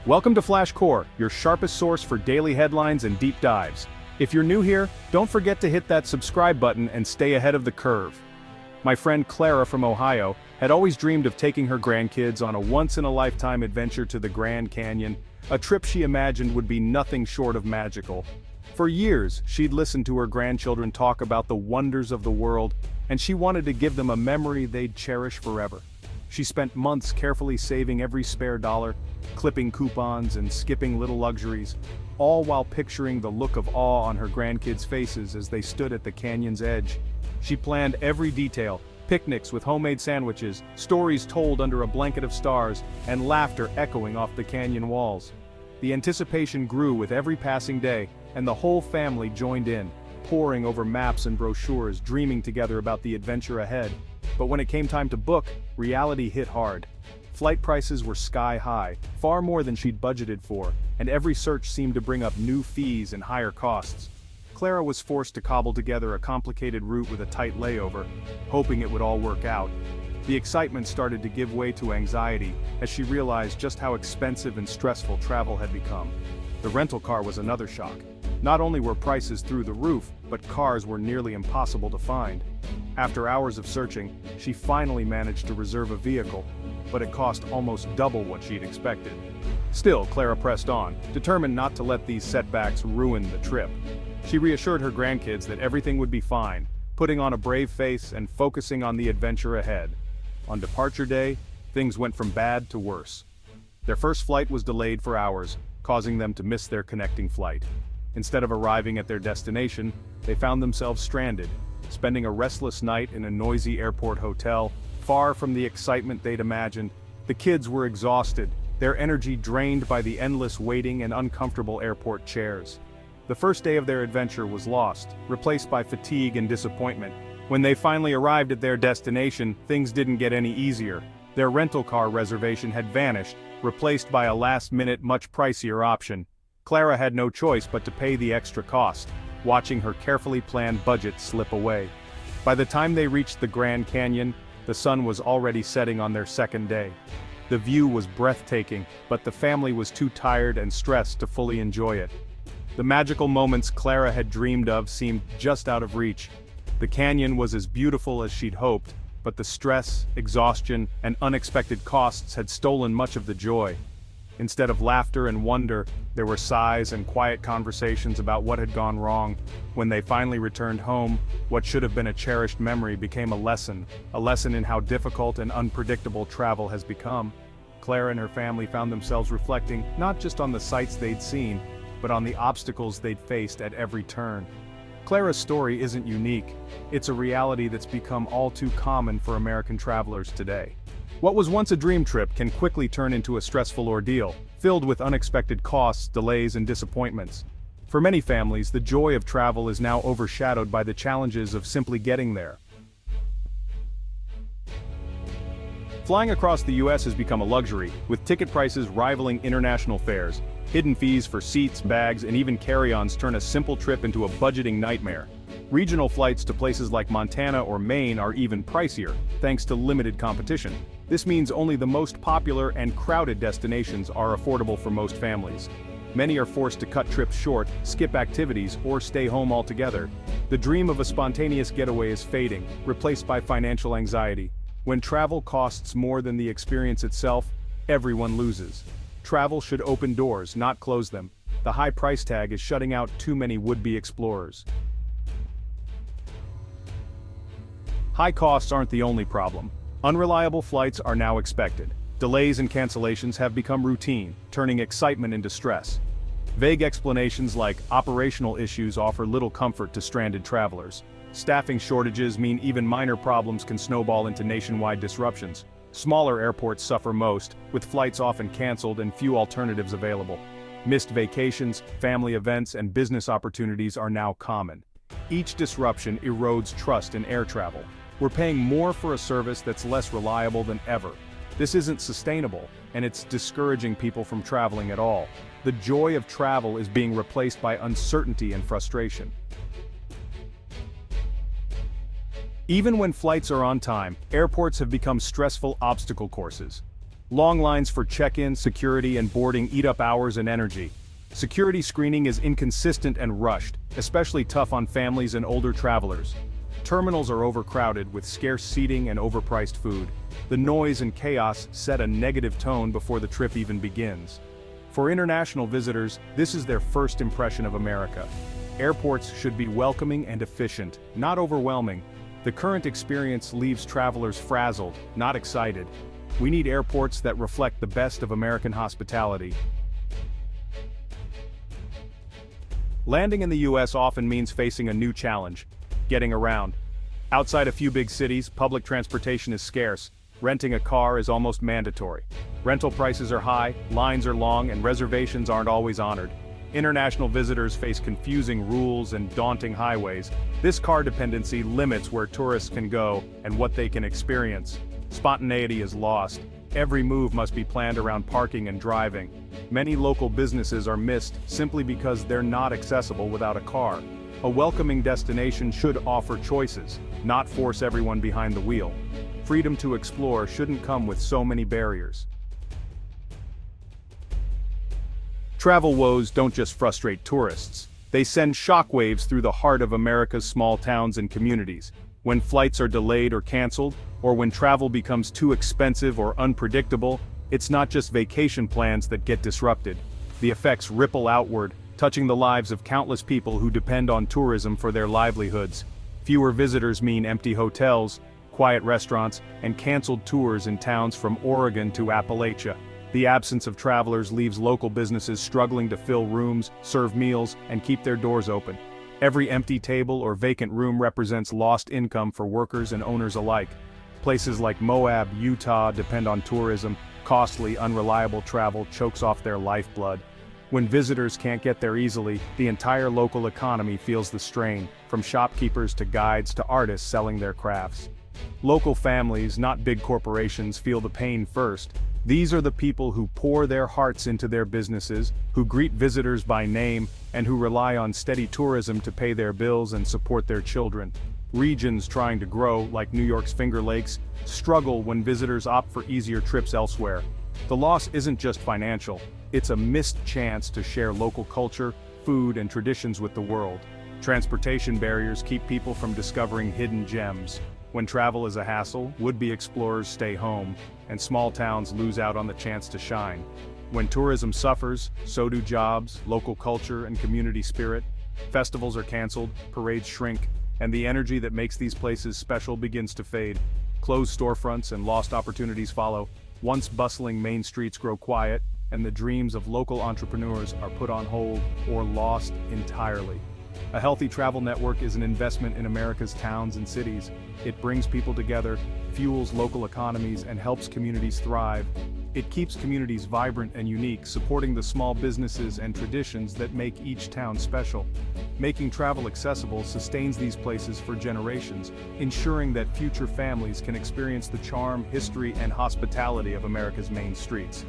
Welcome to Flash Core, your sharpest source for daily headlines and deep dives. If you're new here, don't forget to hit that subscribe button and stay ahead of the curve. My friend Clara from Ohio had always dreamed of taking her grandkids on a once-in-a-lifetime adventure to the Grand Canyon, a trip she imagined would be nothing short of magical. For years, she'd listened to her grandchildren talk about the wonders of the world, and she wanted to give them a memory they'd cherish forever. She spent months carefully saving every spare dollar, clipping coupons and skipping little luxuries, all while picturing the look of awe on her grandkids' faces as they stood at the canyon's edge. She planned every detail: picnics with homemade sandwiches, stories told under a blanket of stars, and laughter echoing off the canyon walls. The anticipation grew with every passing day, and the whole family joined in, poring over maps and brochures, dreaming together about the adventure ahead. But when it came time to book, reality hit hard. Flight prices were sky high, far more than she'd budgeted for, and every search seemed to bring up new fees and higher costs. Clara was forced to cobble together a complicated route with a tight layover, hoping it would all work out. The excitement started to give way to anxiety as she realized just how expensive and stressful travel had become. The rental car was another shock. Not only were prices through the roof, but cars were nearly impossible to find. After hours of searching, she finally managed to reserve a vehicle, but it cost almost double what she'd expected. Still, Clara pressed on, determined not to let these setbacks ruin the trip. She reassured her grandkids that everything would be fine, putting on a brave face and focusing on the adventure ahead. On departure day, things went from bad to worse. Their first flight was delayed for hours, causing them to miss their connecting flight. Instead of arriving at their destination, they found themselves stranded, spending a restless night in a noisy airport hotel, far from the excitement they'd imagined. The kids were exhausted, their energy drained by the endless waiting and uncomfortable airport chairs. The first day of their adventure was lost, replaced by fatigue and disappointment. When they finally arrived at their destination, things didn't get any easier. Their rental car reservation had vanished, replaced by a last-minute, much pricier option. Clara had no choice but to pay the extra cost, watching her carefully planned budget slip away. By the time they reached the Grand Canyon, the sun was already setting on their second day. The view was breathtaking, but the family was too tired and stressed to fully enjoy it. The magical moments Clara had dreamed of seemed just out of reach. The canyon was as beautiful as she'd hoped, but the stress, exhaustion, and unexpected costs had stolen much of the joy. Instead of laughter and wonder, there were sighs and quiet conversations about what had gone wrong. When they finally returned home, what should have been a cherished memory became a lesson in how difficult and unpredictable travel has become. Clara and her family found themselves reflecting not just on the sights they'd seen, but on the obstacles they'd faced at every turn. Clara's story isn't unique. It's a reality that's become all too common for American travelers today. What was once a dream trip can quickly turn into a stressful ordeal, filled with unexpected costs, delays, and disappointments. For many families, the joy of travel is now overshadowed by the challenges of simply getting there. Flying across the US has become a luxury, with ticket prices rivaling international fares. Hidden fees for seats, bags, and even carry-ons turn a simple trip into a budgeting nightmare. Regional flights to places like Montana or Maine are even pricier, thanks to limited competition. This means only the most popular and crowded destinations are affordable for most families. Many are forced to cut trips short, skip activities, or stay home altogether. The dream of a spontaneous getaway is fading, replaced by financial anxiety. When travel costs more than the experience itself, everyone loses. Travel should open doors, not close them. The high price tag is shutting out too many would-be explorers. High costs aren't the only problem. Unreliable flights are now expected. Delays and cancellations have become routine, turning excitement into stress. Vague explanations like operational issues offer little comfort to stranded travelers. Staffing shortages mean even minor problems can snowball into nationwide disruptions. Smaller airports suffer most, with flights often canceled and few alternatives available. Missed vacations, family events, and business opportunities are now common. Each disruption erodes trust in air travel. We're paying more for a service that's less reliable than ever. This isn't sustainable, and it's discouraging people from traveling at all. The joy of travel is being replaced by uncertainty and frustration. Even when flights are on time, airports have become stressful obstacle courses. Long lines for check-in, security, and boarding eat up hours and energy. Security screening is inconsistent and rushed, especially tough on families and older travelers. Terminals are overcrowded with scarce seating and overpriced food. The noise and chaos set a negative tone before the trip even begins. For international visitors, this is their first impression of America. Airports should be welcoming and efficient, not overwhelming. The current experience leaves travelers frazzled, not excited. We need airports that reflect the best of American hospitality. Landing in the US often means facing a new challenge: getting around. Outside a few big cities, public transportation is scarce. Renting a car is almost mandatory. Rental prices are high, lines are long, and reservations aren't always honored. International visitors face confusing rules and daunting highways. This car dependency limits where tourists can go and what they can experience. Spontaneity is lost. Every move must be planned around parking and driving. Many local businesses are missed simply because they're not accessible without a car. A welcoming destination should offer choices, not force everyone behind the wheel. Freedom to explore shouldn't come with so many barriers. Travel woes don't just frustrate tourists. They send shockwaves through the heart of America's small towns and communities. When flights are delayed or canceled, or when travel becomes too expensive or unpredictable, it's not just vacation plans that get disrupted. The effects ripple outward, touching the lives of countless people who depend on tourism for their livelihoods. Fewer visitors mean empty hotels, quiet restaurants, and canceled tours in towns from Oregon to Appalachia. The absence of travelers leaves local businesses struggling to fill rooms, serve meals, and keep their doors open. Every empty table or vacant room represents lost income for workers and owners alike. Places like Moab, Utah depend on tourism. Costly, unreliable travel chokes off their lifeblood. When visitors can't get there easily, the entire local economy feels the strain, from shopkeepers to guides to artists selling their crafts. Local families, not big corporations, feel the pain first. These are the people who pour their hearts into their businesses, who greet visitors by name, and who rely on steady tourism to pay their bills and support their children. Regions trying to grow, like New York's Finger Lakes, struggle when visitors opt for easier trips elsewhere. The loss isn't just financial, it's a missed chance to share local culture, food, and traditions with the world. Transportation barriers keep people from discovering hidden gems. When travel is a hassle, would-be explorers stay home, and small towns lose out on the chance to shine. When tourism suffers, so do jobs, local culture, and community spirit. Festivals are canceled, parades shrink, and the energy that makes these places special begins to fade. Closed storefronts and lost opportunities follow. Once bustling main streets grow quiet, and the dreams of local entrepreneurs are put on hold or lost entirely. A healthy travel network is an investment in America's towns and cities. It brings people together, fuels local economies, and helps communities thrive. It keeps communities vibrant and unique, supporting the small businesses and traditions that make each town special. Making travel accessible sustains these places for generations, ensuring that future families can experience the charm, history, and hospitality of America's main streets.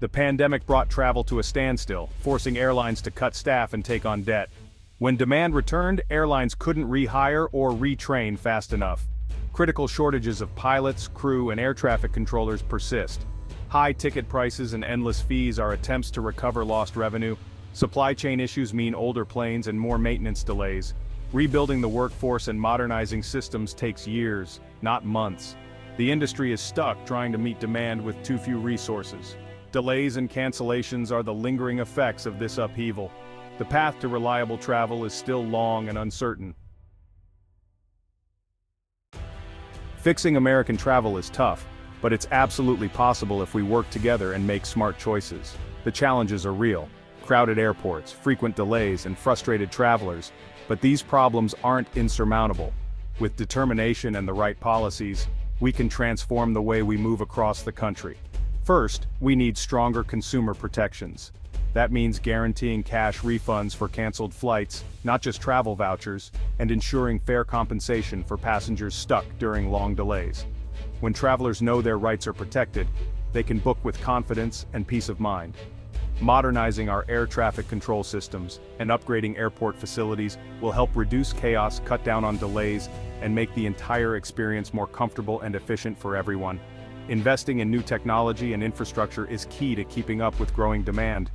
The pandemic brought travel to a standstill, forcing airlines to cut staff and take on debt. When demand returned, airlines couldn't rehire or retrain fast enough. Critical shortages of pilots, crew, and air traffic controllers persist. High ticket prices and endless fees are attempts to recover lost revenue. Supply chain issues mean older planes and more maintenance delays. Rebuilding the workforce and modernizing systems takes years, not months. The industry is stuck trying to meet demand with too few resources. Delays and cancellations are the lingering effects of this upheaval. The path to reliable travel is still long and uncertain. Fixing American travel is tough, but it's absolutely possible if we work together and make smart choices. The challenges are real: crowded airports, frequent delays, and frustrated travelers, but these problems aren't insurmountable. With determination and the right policies, we can transform the way we move across the country. First, we need stronger consumer protections. That means guaranteeing cash refunds for canceled flights, not just travel vouchers, and ensuring fair compensation for passengers stuck during long delays. When travelers know their rights are protected, they can book with confidence and peace of mind. Modernizing our air traffic control systems and upgrading airport facilities will help reduce chaos, cut down on delays, and make the entire experience more comfortable and efficient for everyone. Investing in new technology and infrastructure is key to keeping up with growing demand.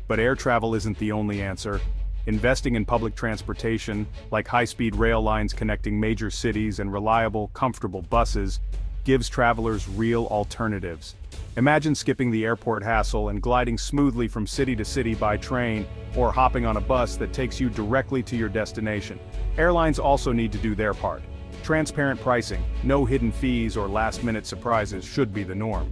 But air travel isn't the only answer. Investing in public transportation, like high-speed rail lines connecting major cities and reliable, comfortable buses, gives travelers real alternatives. Imagine skipping the airport hassle and gliding smoothly from city to city by train, or hopping on a bus that takes you directly to your destination. Airlines also need to do their part. Transparent pricing, no hidden fees or last-minute surprises should be the norm.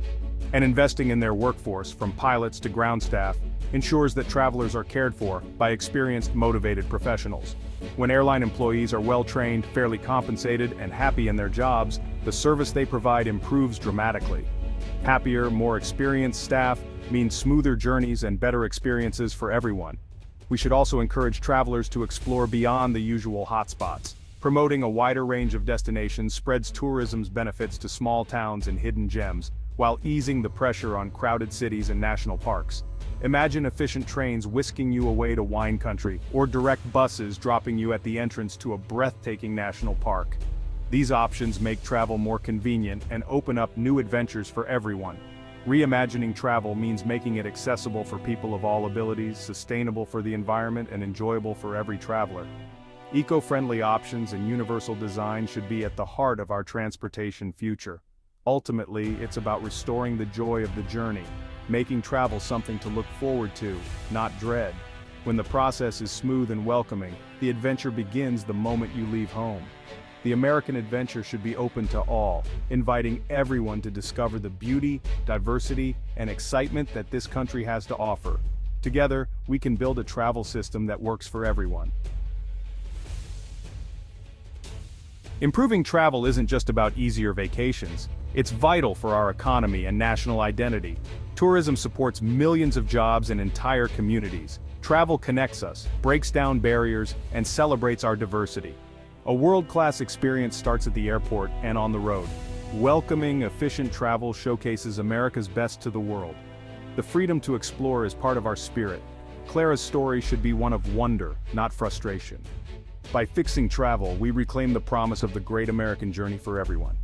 And investing in their workforce, from pilots to ground staff, ensures that travelers are cared for by experienced, motivated professionals. When airline employees are well-trained, fairly compensated, and happy in their jobs, the service they provide improves dramatically. Happier, more experienced staff means smoother journeys and better experiences for everyone. We should also encourage travelers to explore beyond the usual hotspots. Promoting a wider range of destinations spreads tourism's benefits to small towns and hidden gems, while easing the pressure on crowded cities and national parks. Imagine efficient trains whisking you away to wine country, or direct buses dropping you at the entrance to a breathtaking national park. These options make travel more convenient and open up new adventures for everyone. Reimagining travel means making it accessible for people of all abilities, sustainable for the environment, and enjoyable for every traveler. Eco-friendly options and universal design should be at the heart of our transportation future. Ultimately, it's about restoring the joy of the journey, making travel something to look forward to, not dread. When the process is smooth and welcoming, the adventure begins the moment you leave home. The American adventure should be open to all, inviting everyone to discover the beauty, diversity, and excitement that this country has to offer. Together, we can build a travel system that works for everyone. Improving travel isn't just about easier vacations. It's vital for our economy and national identity. Tourism supports millions of jobs and entire communities. Travel connects us, breaks down barriers, and celebrates our diversity. A world-class experience starts at the airport and on the road. Welcoming, efficient travel showcases America's best to the world. The freedom to explore is part of our spirit. Clara's story should be one of wonder, not frustration. By fixing travel, we reclaim the promise of the great American journey for everyone.